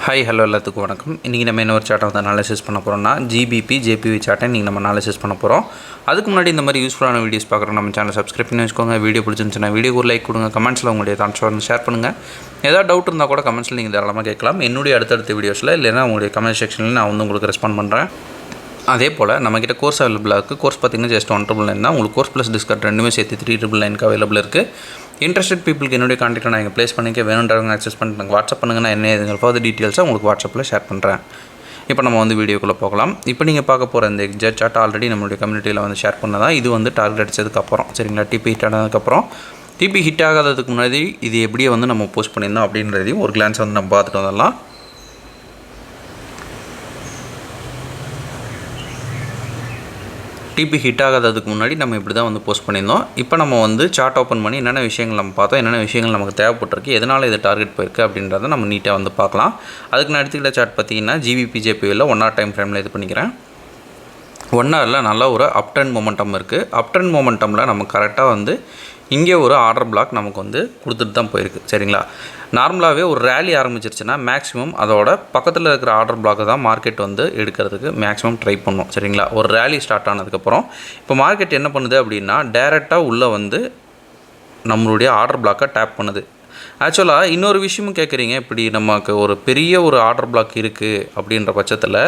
Hi hello எல்லாத்துக்கும் வணக்கம். இன்றைக்கி நம்ம என்ன ஒரு சார்ட்டை வந்து அனாலிசிஸ் பண்ண போகிறோம்னா ஜிபிபி ஜேபிவி சார்ட்டை இன்றைக்கி நம்ம அனாலிசிஸ் பண்ண போகிறோம். அதுக்கு முன்னாடி இந்த மாதிரி யூஸ்ஃபுல்லான வீடியோஸ் பார்க்குறோம் நம்ம சேனல் சப்ஸ்கிரைப் பண்ணி வச்சுக்கோங்க. வீடியோ பிடிச்சிருந்துச்சுன்னா வீடியோக்கு ஒரு லைக் கொடுங்க. கமெண்ட்ஸில் உங்களுடைய தாட்ஸ் வந்து ஷேர் பண்ணுங்கள். ஏதாவது டவுட் இருந்தால் கூட கமெண்ட்ஸில் நீங்கள் தாராளமாக கேட்கலாம். என்னுடைய அடுத்தடுத்த வீடியோஸில் இல்லைனா உங்களுடைய கமெண்ட் செக்ஷனில் நான் வந்து உங்களுக்கு ரெஸ்பாண்ட் பண்ணுறேன். அதே போல் நம்மக்கிட்ட கோர்ஸ் அவைலபிளாக இருக்குது. கோர்ஸ் பார்த்திங்கன்னா ஜஸ்ட் 199 தான். உங்களுக்கு கோர்ஸ் ப்ளஸ் டிஸ்கவுண்ட் ரெண்டுமே சேர்த்து 399 அவைலபிள் இருக்குது. இன்ட்ரெஸ்டட் பீப்புளுக்கு என்னுடைய கான்டாக்ட் நான் இங்கே ப்ளேஸ் பண்ணிக்க வேணுன்றவங்க ஆக்சஸ் பண்ணி எனக்கு வாட்ஸ்அப் பண்ணுங்கள். நான் என்ன எதுங்க ஃபர்தர் டீட்டெயில்ஸாக உங்களுக்கு வாட்ஸ்அப்பில் ஷேர் பண்ணுறேன். இப்போ நம்ம வந்து வீடியோக்குள்ளே போகலாம். இப்போ நீங்கள் பார்க்க போகிற இந்த எக்ஸாக்ட் சார்ட் ஆல்ரெடி நம்மளுடைய கம்யூனிட்டியில் வந்து ஷேர் பண்ணதான். இது வந்து டார்கெட் அடித்ததுக்கப்புறம் சரிங்களா, டிபி ஹிட் ஆனதுக்கப்புறம். டிபி ஹிட் ஆகாததுக்கு முன்னாடி இது எப்படியே வந்து நம்ம போஸ்ட் பண்ணியிருந்தோம் அப்படின்றதையும் ஒரு கிளான்ஸ் வந்து நம்ம பார்த்துட்டு வந்துடலாம். டிபி ஹிட் ஆகாததுக்கு முன்னாடி நம்ம இப்படி தான் வந்து போஸ்ட் பண்ணியிருந்தோம். இப்போ நம்ம வந்து சார்ட் ஓப்பன் பண்ணி என்னென்ன விஷயங்கள் நம்ம பார்த்தோம், என்னென்ன விஷயங்கள் நமக்கு தேவைப்பட்டிருக்கு, எதனால் இது டார்கெட் போயிருக்கு அப்படின்றத நம்ம நீட்டாக வந்து பார்க்கலாம். அதுக்கு நான் எடுத்துக்கிட்ட சார்ட் பார்த்திங்கன்னா ஜிபிபி ஜேபியில் 1 hour டைம் ஃப்ரேமில் இது பண்ணிக்கிறேன். 1 hourல நல்ல ஒரு அப் ட்ரெண்ட் மொமெண்டம் இருக்குது. அப் ட்ரெண்ட் மொமெண்டமில் நம்ம கரெக்டாக வந்து இங்கே ஒரு ஆர்டர் பிளாக் நமக்கு வந்து கொடுத்துட்டு தான் போயிருக்கு சரிங்களா. நார்மலாகவே ஒரு ரேலி ஆரம்பிச்சிருச்சுன்னா மேக்ஸிமம் அதோட பக்கத்தில் இருக்கிற ஆர்டர் பிளாக்கை தான் மார்க்கெட் வந்து எடுக்கிறதுக்கு மேக்ஸிமம் ட்ரை பண்ணும் சரிங்களா. ஒரு ரேலி ஸ்டார்ட் ஆனதுக்கப்புறம் இப்போ மார்க்கெட் என்ன பண்ணுது அப்படின்னா டைரெக்டாக உள்ளே வந்து நம்மளுடைய ஆர்டர் பிளாக்கை டேப் பண்ணுது. ஆக்சுவலாக இன்னொரு விஷயமும் கேட்குறீங்க, இப்படி நமக்கு ஒரு பெரிய ஒரு ஆர்டர் பிளாக் இருக்குது அப்படின்ற பட்சத்தில்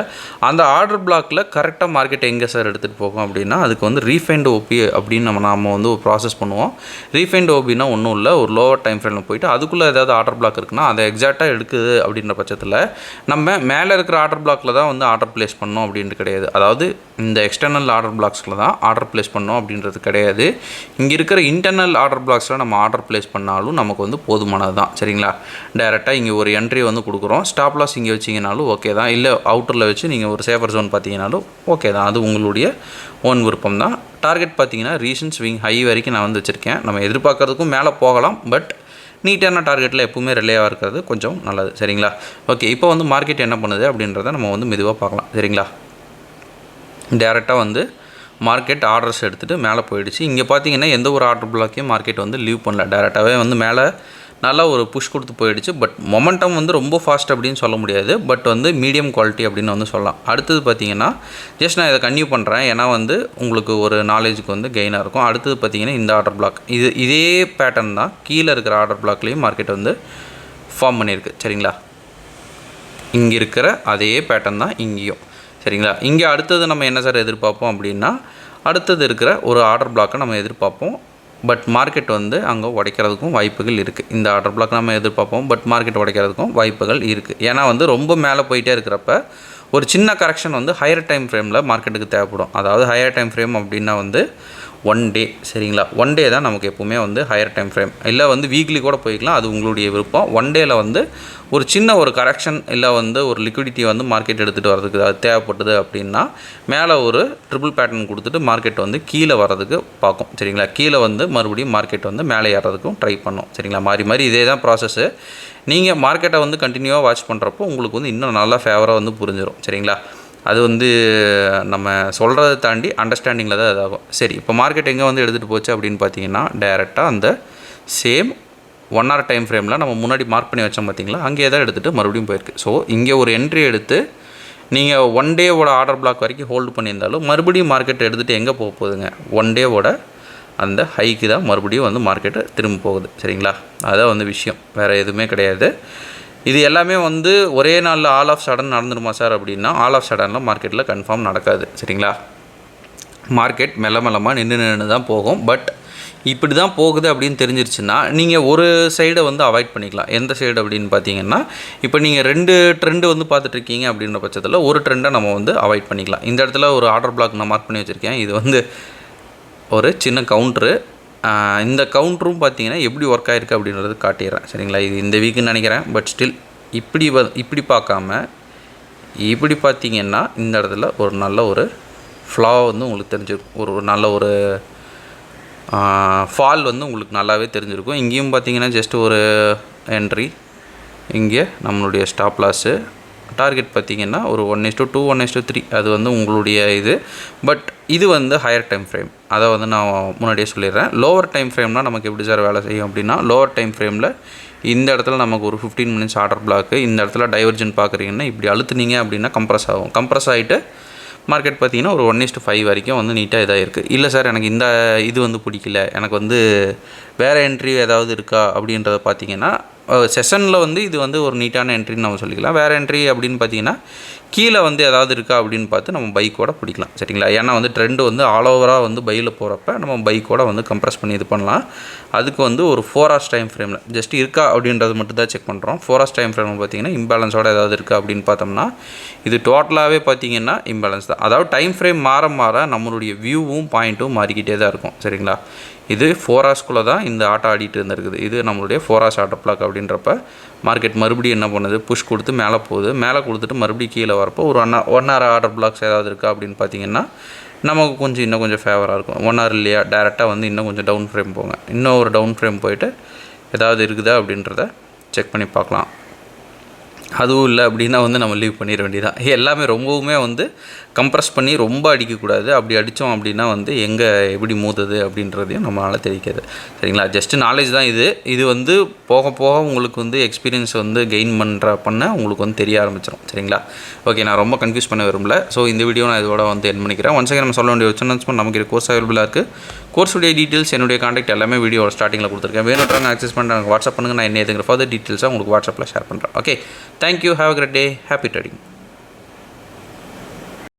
அந்த ஆர்டர் பிளாக்கில் கரெக்டாக மார்க்கெட் எங்கே சார் எடுத்துகிட்டு போகும் அப்படின்னா அதுக்கு வந்து ரீஃபைண்ட் ஓபி அப்படின்னு நம்ம வந்து ஒரு ப்ராசஸ் பண்ணுவோம். ரீஃபைண்ட் ஓபினா ஒன்றும் இல்லை, ஒரு லோவர் டைம் ஃப்ரேமில் போயிட்டு அதுக்குள்ளே ஏதாவது ஆர்டர் பிளாக் இருக்குன்னா அதை எக்ஸாக்டாக எடுக்குது அப்படின்ற பட்சத்தில் நம்ம மேலே இருக்கிற ஆர்டர் பிளாக்கில் தான் வந்து ஆர்டர் ப்ளேஸ் பண்ணோம் அப்படின்ட்டு கிடையாது. அதாவது இந்த எக்ஸ்டர்னல் ஆர்டர் பிளாக்ஸில் தான் ஆர்டர் ப்ளேஸ் பண்ணோம் அப்படின்றது கிடையாது. இங்கே இருக்கிற இன்டர்னல் ஆர்டர் பிளாக்ஸில் நம்ம ஆர்டர் ப்ளேஸ் பண்ணாலும் நமக்கு வந்து போதுமானது தான் சரிங்களா. டைரெக்டாக இங்கே ஒரு என்ட்ரி வந்து கொடுக்குறோம். ஸ்டாப் லாஸ் இங்கே வச்சிங்கனாலும் ஓகே தான், இல்லை அவுட்டரில் வச்சு நீங்கள் ஒரு சேஃபர் ஜோன் பார்த்தீங்கனாலும் ஓகே தான், அது உங்களுடைய ஓன் விருப்பம் தான். டார்கெட் பார்த்தீங்கன்னா ரீசன்ட் ஸ்விங் ஹை வரைக்கும் நான் வந்து வச்சுருக்கேன். நம்ம எதிர்பார்க்கறதுக்கும் மேலே போகலாம், பட் நீட்டான டார்கெட்டில் எப்பவுமே ரிலேவாக இருக்கிறது கொஞ்சம் நல்லது சரிங்களா. ஓகே, இப்போ வந்து மார்க்கெட் என்ன பண்ணுது அப்படின்றத நம்ம வந்து மெதுவாக பார்க்கலாம் சரிங்களா. டேரெக்டாக வந்து மார்க்கெட் ஆர்டர்ஸ் எடுத்துகிட்டு மேலே போயிடுச்சு. இங்கே பார்த்தீங்கன்னா எந்த ஒரு ஆர்டர் பிளாக்கையும் மார்க்கெட் வந்து லீவ் பண்ணல, டேரெக்டாகவே வந்து மேலே நல்லா ஒரு புஷ் கொடுத்து போயிடுச்சு. பட் மொமெண்டம் வந்து ரொம்ப ஃபாஸ்ட் அப்படின்னு சொல்ல முடியாது, பட் வந்து மீடியம் குவாலிட்டி அப்படின்னு வந்து சொல்லலாம். அடுத்தது பார்த்திங்கன்னா ஜஸ்ட் நான் இதை கன்டினியூ பண்ணுறேன், ஏன்னா வந்து உங்களுக்கு ஒரு நாலேஜுக்கு வந்து கெயினாக இருக்கும். அடுத்தது பார்த்திங்கன்னா இந்த ஆர்டர் பிளாக் இதே பேட்டர்ன் தான் கீழே இருக்கிற ஆர்டர் பிளாக்லேயும் மார்க்கெட் வந்து ஃபார்ம் பண்ணியிருக்கு சரிங்களா. இங்கே இருக்கிற அதே பேட்டர்ன் தான் இங்கேயும் சரிங்களா. இங்கே அடுத்தது நம்ம என்ன சார் எதிர்பார்ப்போம் அப்படின்னா அடுத்தது இருக்கிற ஒரு ஆர்டர் பிளாக்கை நம்ம எதிர்பார்ப்போம். பட் மார்க்கெட் வந்து அங்கே உடைக்கிறதுக்கும் வாய்ப்புகள் இருக்குது. இந்த ஆர்டர் பிளாக் நம்ம எதிர்பார்ப்போம், பட் மார்க்கெட் உடைக்கிறதுக்கும் வாய்ப்புகள் இருக்குது. ஏன்னா வந்து ரொம்ப மேலே போயிட்டே இருக்கிறப்ப ஒரு சின்ன கரெக்ஷன் வந்து ஹையர் டைம் ஃப்ரேமில் மார்க்கெட்டுக்கு தேவைப்படும். அதாவது ஹையர் டைம் ஃப்ரேம் அப்படின்னா வந்து 1 day சரிங்களா. 1 day தான் நமக்கு எப்போவுமே வந்து ஹையர் டைம் ஃப்ரேம், இல்லை வந்து வீக்லி கூட போய்க்கலாம், அது உங்களுடைய விருப்பம். 1 dayல வந்து ஒரு சின்ன ஒரு கரெக்ஷன் இல்லை வந்து ஒரு லிக்விடிட்டி வந்து மார்க்கெட் எடுத்துகிட்டு வரதுக்கு அது தேவைப்பட்டது அப்படின்னா மேலே ஒரு ட்ரிபிள் பேட்டர்ன் கொடுத்துட்டு மார்க்கெட் வந்து கீழே வர்றதுக்கு பார்க்கும் சரிங்களா. கீழே வந்து மறுபடியும் மார்க்கெட் வந்து மேலே ஏறதுக்கும் ட்ரை பண்ணும் சரிங்களா. மாறி மாறி இதே தான் ப்ராசஸ்ஸு. நீங்கள் மார்க்கெட்டை வந்து கண்டினியூவாக வாட்ச் பண்ணுறப்போ உங்களுக்கு வந்து இன்னும் நல்லா ஃபேவராக வந்து புரிஞ்சிடும் சரிங்களா. அது வந்து நம்ம சொல்கிறத தாண்டி அண்டர்ஸ்டாண்டிங்கில் தான் இதாகும். சரி, இப்போ மார்க்கெட் எங்கே வந்து எடுத்துகிட்டு போச்சு அப்படின்னு பார்த்தீங்கன்னா டைரெக்டாக அந்த சேம் 1 hour டைம் ஃப்ரேமில் நம்ம முன்னாடி மார்க் பண்ணி வச்சோம் பார்த்தீங்களா, அங்கேயே தான் எடுத்துகிட்டு மறுபடியும் போயிருக்கு. ஸோ இங்கே ஒரு என்ட்ரி எடுத்து நீங்கள் 1 dayவோட ஆர்டர் பிளாக் வரைக்கும் ஹோல்டு பண்ணியிருந்தாலும் மறுபடியும் மார்க்கெட் எடுத்துகிட்டு எங்கே போக போகுதுங்க, 1 dayவோட அந்த ஹைக்கு தான் மறுபடியும் வந்து மார்க்கெட்டு திரும்ப போகுது சரிங்களா. அதான் வந்து விஷயம், வேறு எதுவுமே கிடையாது. இது எல்லாமே வந்து ஒரே நாளில் ஆல் ஆஃப் சடன் நடந்துருமா சார் அப்படின்னா ஆல் ஆஃப் சடனில் மார்க்கெட்டில் கன்ஃபார்ம் நடக்காது சரிங்களா. மார்க்கெட் மெல்லமாக நின்று தான் போகும். பட் இப்படி தான் போகுது அப்படின்னு தெரிஞ்சிருச்சுன்னா நீங்கள் ஒரு சைடை வந்து அவாய்ட் பண்ணிக்கலாம். எந்த சைடு அப்படின்னு பார்த்தீங்கன்னா இப்போ நீங்கள் 2 ட்ரெண்டு வந்து பார்த்துட்ருக்கீங்க அப்படின்ற பட்சத்தில் ஒரு ட்ரெண்டை நம்ம வந்து அவாய்ட் பண்ணிக்கலாம். இந்த இடத்துல ஒரு ஆர்டர் பிளாக் நான் மார்க் பண்ணி வச்சுருக்கேன். இது வந்து ஒரு சின்ன கவுண்ட்ரு. இந்த கவுண்டரும் பார்த்தீங்கன்னா எப்படி ஒர்க் ஆகிருக்கு அப்படின்றது காட்டிடுறேன் சரிங்களா. இது இந்த வீக்குன்னு நினைக்கிறேன், பட் ஸ்டில் இப்படி பார்க்காம இப்படி பார்த்தீங்கன்னா இந்த இடத்துல ஒரு நல்ல ஒரு ஃப்ளா வந்து உங்களுக்கு தெரிஞ்சிருக்கும், ஒரு நல்ல ஒரு ஃபால் வந்து உங்களுக்கு நல்லாவே தெரிஞ்சிருக்கும். இங்கேயும் பார்த்தீங்கன்னா ஜஸ்ட் ஒரு என்ட்ரி, இங்கே நம்மளுடைய ஸ்டாப் லாஸு, டார்கெட் பார்த்திங்கன்னா ஒரு 1:2 1:3 அது வந்து உங்களுடைய இது. பட் இது வந்து ஹையர் டைம் ஃப்ரேம், அதை வந்து நான் முன்னாடியே சொல்லிடுறேன். லோவர் டைம் ஃப்ரேம்னால் நமக்கு எப்படி சார் வேலை செய்யும் அப்படின்னா, லோவர் டைம் ஃப்ரேமில் இந்த இடத்துல நமக்கு ஒரு 15 மினிட்ஸ் ஆர்டர் பிளாக்கு, இந்த இடத்துல டைவர்ஜன் பார்க்குறீங்கன்னா இப்படி அழுத்துனீங்க அப்படின்னா கம்ப்ரஸ் ஆகும். கம்ப்ரஸ் ஆகிட்டு மார்க்கெட் பார்த்திங்கன்னா ஒரு 1:5 வரைக்கும் வந்து நீட்டாக இதாக இருக்குது. இல்லை சார் எனக்கு இந்த இது வந்து பிடிக்கல, எனக்கு வந்து வேறு என்ட்ரி ஏதாவது இருக்கா அப்படின்றத பார்த்திங்கன்னா, செஷனில் வந்து இது வந்து ஒரு நீட்டான என்ட்ரின்னு நம்ம சொல்லிக்கலாம். வேறு என்ட்ரி அப்படின்னு பார்த்திங்கன்னா கீழே வந்து ஏதாவது இருக்கா அப்படின்னு பார்த்து நம்ம பைக்கோட பிடிக்கலாம். சரிங்களா? ஏன்னா வந்து ட்ரெண்டு வந்து ஆல் ஓவராக வந்து பையில் போகிறப்ப நம்ம பைக்கோட வந்து கம்ப்ரஸ் பண்ணி இது பண்ணலாம். அதுக்கு வந்து ஒரு 4 hours டைம் ஃப்ரேமில் ஜஸ்ட் இருக்கா அப்படின்றது மட்டும் தான் செக் பண்ணுறோம். 4 hours டைம் ஃப்ரேமில் பார்த்திங்கன்னா இம்பேலன்ஸோட ஏதாவது இருக்கா அப்படின்னு பார்த்தோம்னா இது டோட்டலாகவே பார்த்திங்கன்னா இம்பேலன்ஸ் தான். அதாவது டைம் ஃப்ரேம் மாற மாற நம்மளுடைய வியூவும் பாயிண்ட்டும் மாறிக்கிட்டே தான் இருக்கும். சரிங்களா? இது 4 hours தான் இந்த ஆட்டோ ஆடிட்டு இருந்திருக்குது. இது நம்மளுடைய 4 hours ஆட்டோ பிளாக் அப்படின்றப்ப மார்க்கெட் மறுபடியும் என்ன பண்ணுது, புஷ் கொடுத்து மேலே போகுது. மேலே கொடுத்துட்டு மறுபடியும் கீழே வரப்போ ஒரு 1 hour ஆர்டர் பிளாக்ஸ் ஏதாவது இருக்கா அப்படின்னு பார்த்தீங்கன்னா நமக்கு கொஞ்சம் இன்னும் கொஞ்சம் ஃபேவராக இருக்கும். 1 hour இல்லையா, டேரெக்டாக வந்து இன்னும் கொஞ்சம் டவுன் ஃப்ரேம் போங்க, இன்னும் ஒரு டவுன் ஃப்ரேம் போயிட்டு ஏதாவது இருக்குதா அப்படின்றத செக் பண்ணி பார்க்கலாம். அதுவும் இல்லை அப்படின்னா வந்து நம்ம லீவ் பண்ணிட வேண்டியதான். எல்லாமே ரொம்பவுமே வந்து கம்ப்ரஸ் பண்ணி ரொம்ப அடிக்கக்கூடாது. அப்படி அடித்தோம் அப்படின்னா வந்து எங்கே எப்படி மூதுது அப்படின்றதையும் நம்மளால் தெரிவிக்காது. சரிங்களா? ஜஸ்ட்டு நாலேஜ் தான் இது. இது வந்து போக போக உங்களுக்கு வந்து எக்ஸ்பீரியன்ஸ் வந்து கெயின் பண்ண உங்களுக்கு வந்து தெரிய ஆரம்பிச்சிடும். சரிங்களா? ஓகே, நான் ரொம்ப கன்ஃபியூஸ் பண்ண விரும்பல. ஸோ இந்த வீடியோ நான் இதோட வந்து என் பண்ணிக்கிறேன். ஒன்ஸ் அகைன் நம்ம சொல்ல வேண்டிய அனௌன்ஸ்மெண்ட், நமக்கு இது கோர்ஸ் அவைலபிளாக இருக்குது. கோர்ஸுடைய டீட்டெயில்ஸ், என்னுடைய காண்டாக்ட் எல்லாமே வீடியோ ஸ்டார்டிங்கில் கொடுத்துருக்கேன். வேணுன்றவங்க ஆக்சஸ் பண்ணுறாங்க, எனக்கு வாட்ஸ்அப் பண்ணுங்கள். நான் என்ன எதுங்கிற ஃபர்தர் டீட்டெயில்ஸாக உங்களுக்கு வாட்ஸ்அப்பில் ஷேர் பண்ணுறேன். Okay, thank you, have a great day, happy trading.